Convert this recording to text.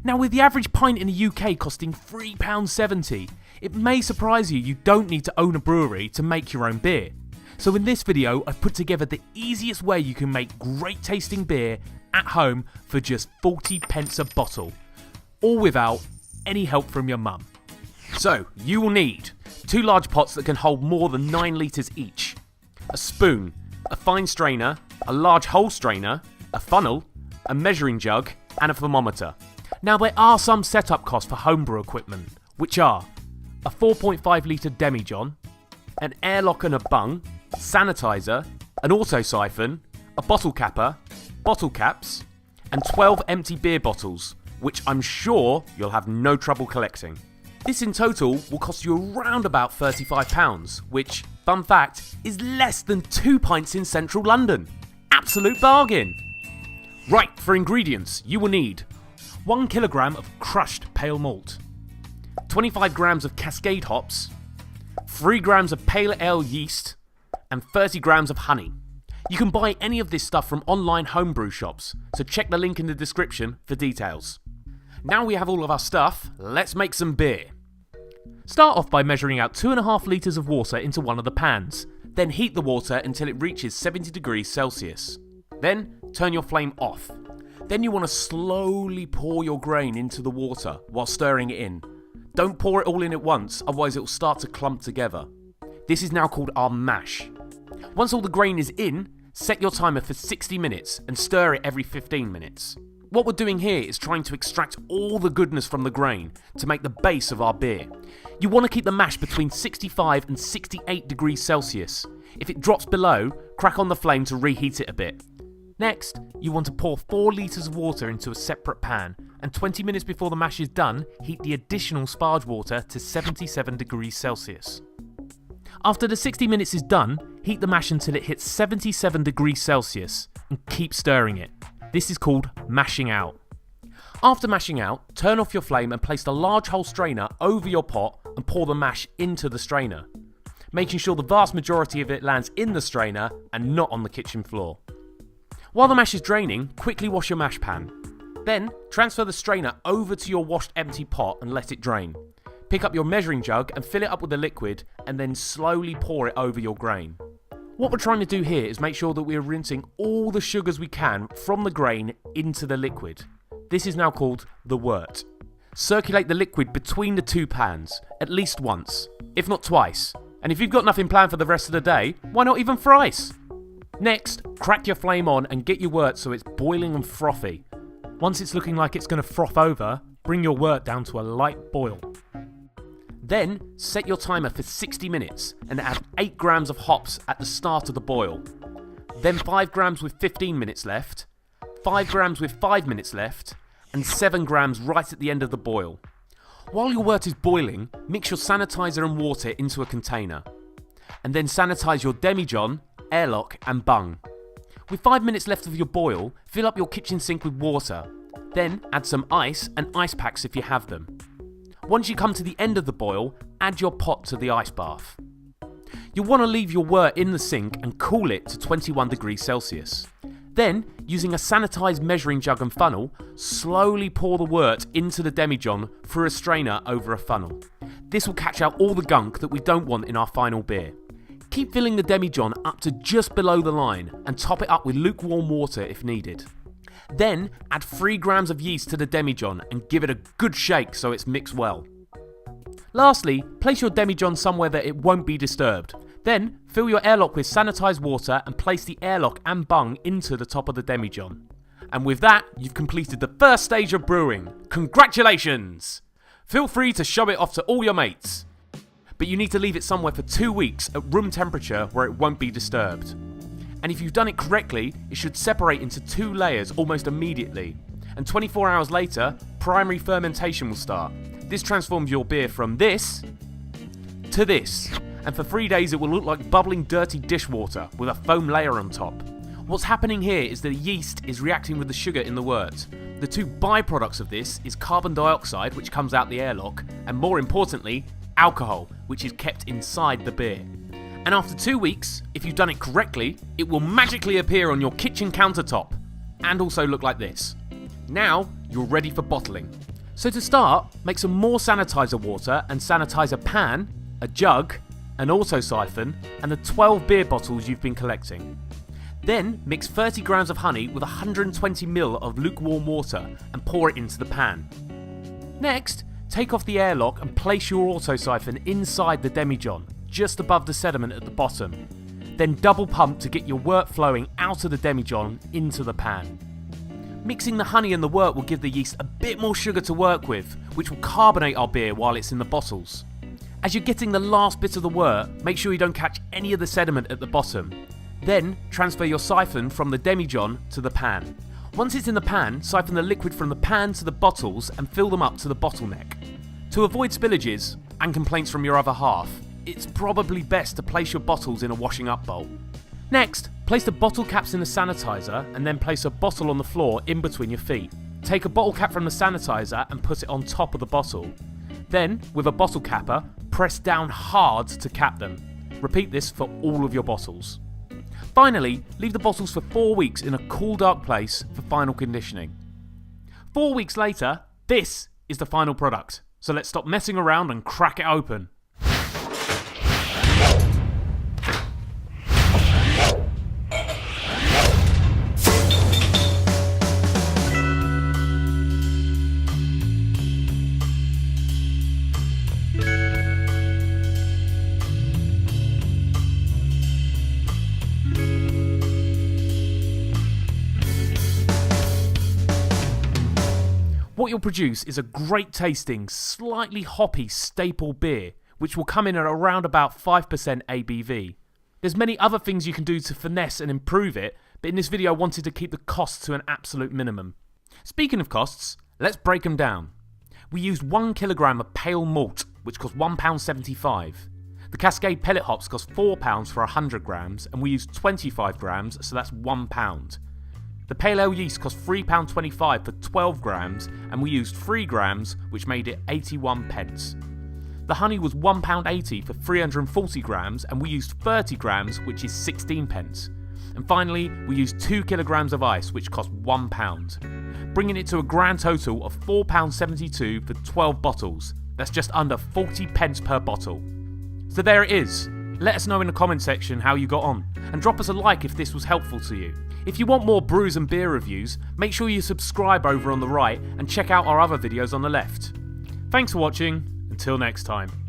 Now, with the average pint in the UK costing £3.70, it may surprise you don't need to own a brewery to make your own beer. So in this video, I've put together the easiest way you can make great tasting beer at home for just 40 pence a bottle, all without any help from your mum. So, you will need 2 large pots that can hold more than 9 litres each, a spoon, a fine strainer, a large hole strainer, a funnel, a measuring jug, and a thermometer. Now, there are some setup costs for homebrew equipment, which are a 4.5 litre demijohn, an airlock and a bung, sanitizer, an auto siphon, a bottle capper, bottle caps, and 12 empty beer bottles, which I'm sure you'll have no trouble collecting. This in total will cost you around about £35, which, fun fact, is less than 2 pints in central London. Absolute bargain! Right, for ingredients, you will need 1 kilogram of crushed pale malt, 25 grams of Cascade hops, 3 grams of pale ale yeast, and 30 grams of honey. You can buy any of this stuff from online homebrew shops, so check the link in the description for details. Now we have all of our stuff, let's make some beer. Start off by measuring out 2.5 litres of water into one of the pans, then heat the water until it reaches 70 degrees Celsius. Then turn your flame off. Then you want to slowly pour your grain into the water while stirring it in. Don't pour it all in at once, otherwise it will start to clump together. This is now called our mash. Once all the grain is in, set your timer for 60 minutes and stir it every 15 minutes. What we're doing here is trying to extract all the goodness from the grain to make the base of our beer. You want to keep the mash between 65 and 68 degrees Celsius. If it drops below, crack on the flame to reheat it a bit. Next, you want to pour 4 litres of water into a separate pan, and 20 minutes before the mash is done, heat the additional sparge water to 77 degrees Celsius. After the 60 minutes is done, heat the mash until it hits 77 degrees Celsius and keep stirring it. This is called mashing out. After mashing out, turn off your flame and place the large hole strainer over your pot and pour the mash into the strainer, making sure the vast majority of it lands in the strainer and not on the kitchen floor. While the mash is draining, quickly wash your mash pan. Then, transfer the strainer over to your washed empty pot and let it drain. Pick up your measuring jug and fill it up with the liquid, and then slowly pour it over your grain. What we're trying to do here is make sure that we're rinsing all the sugars we can from the grain into the liquid. This is now called the wort. Circulate the liquid between the 2 pans, at least once, if not twice. And if you've got nothing planned for the rest of the day, why not even thrice? Next, crack your flame on and get your wort so it's boiling and frothy. Once it's looking like it's going to froth over, bring your wort down to a light boil. Then, set your timer for 60 minutes and add 8 grams of hops at the start of the boil. Then 5 grams with 15 minutes left, 5 grams with 5 minutes left, and 7 grams right at the end of the boil. While your wort is boiling, mix your sanitizer and water into a container. And then sanitize your demijohn, airlock, and bung. With 5 minutes left of your boil, fill up your kitchen sink with water. Then add some ice and ice packs if you have them. Once you come to the end of the boil, add your pot to the ice bath. You'll want to leave your wort in the sink and cool it to 21 degrees Celsius. Then, using a sanitised measuring jug and funnel, slowly pour the wort into the demijohn through a strainer over a funnel. This will catch out all the gunk that we don't want in our final beer. Keep filling the demijohn up to just below the line and top it up with lukewarm water if needed. Then add 3 grams of yeast to the demijohn and give it a good shake so it's mixed well. Lastly, place your demijohn somewhere that it won't be disturbed. Then fill your airlock with sanitised water and place the airlock and bung into the top of the demijohn. And with that, you've completed the first stage of brewing. Congratulations! Feel free to show it off to all your mates. But you need to leave it somewhere for 2 weeks at room temperature where it won't be disturbed. And if you've done it correctly, it should separate into 2 layers almost immediately. And 24 hours later, primary fermentation will start. This transforms your beer from this to this. And for 3 days it will look like bubbling dirty dishwater with a foam layer on top. What's happening here is that the yeast is reacting with the sugar in the wort. The 2 byproducts of this is carbon dioxide, which comes out the airlock, and more importantly, alcohol, which is kept inside the beer. And after 2 weeks, if you've done it correctly, it will magically appear on your kitchen countertop and also look like this. Now, you're ready for bottling. So to start, make some more sanitizer water and sanitize a pan, a jug, an auto siphon, and the 12 beer bottles you've been collecting. Then mix 30 grams of honey with 120 ml of lukewarm water and pour it into the pan. Next, take off the airlock and place your auto siphon inside the demijohn, just above the sediment at the bottom. Then double pump to get your wort flowing out of the demijohn into the pan. Mixing the honey and the wort will give the yeast a bit more sugar to work with, which will carbonate our beer while it's in the bottles. As you're getting the last bit of the wort, make sure you don't catch any of the sediment at the bottom. Then transfer your siphon from the demijohn to the pan. Once it's in the pan, siphon the liquid from the pan to the bottles and fill them up to the bottleneck. To avoid spillages and complaints from your other half, it's probably best to place your bottles in a washing up bowl. Next, place the bottle caps in the sanitizer and then place a bottle on the floor in between your feet. Take a bottle cap from the sanitizer and put it on top of the bottle. Then, with a bottle capper, press down hard to cap them. Repeat this for all of your bottles. Finally, leave the bottles for 4 weeks in a cool, dark place for final conditioning. 4 weeks later, this is the final product. So let's stop messing around and crack it open. What you'll produce is a great tasting, slightly hoppy staple beer, which will come in at around about 5% ABV. There's many other things you can do to finesse and improve it, but in this video I wanted to keep the costs to an absolute minimum. Speaking of costs, let's break them down. We used 1 kilogram of pale malt, which cost £1.75. The Cascade pellet hops cost £4 for 100 grams, and we used 25 grams, so that's £1. The pale ale yeast cost £3.25 for 12 grams, and we used 3 grams, which made it 81 pence. The honey was £1.80 for 340 grams, and we used 30 grams, which is 16 pence. And finally, we used 2 kilograms of ice, which cost £1, bringing it to a grand total of £4.72 for 12 bottles. That's just under 40 pence per bottle. So there it is. Let us know in the comment section how you got on, and drop us a like if this was helpful to you. If you want more brews and beer reviews, make sure you subscribe over on the right and check out our other videos on the left. Thanks for watching, until next time.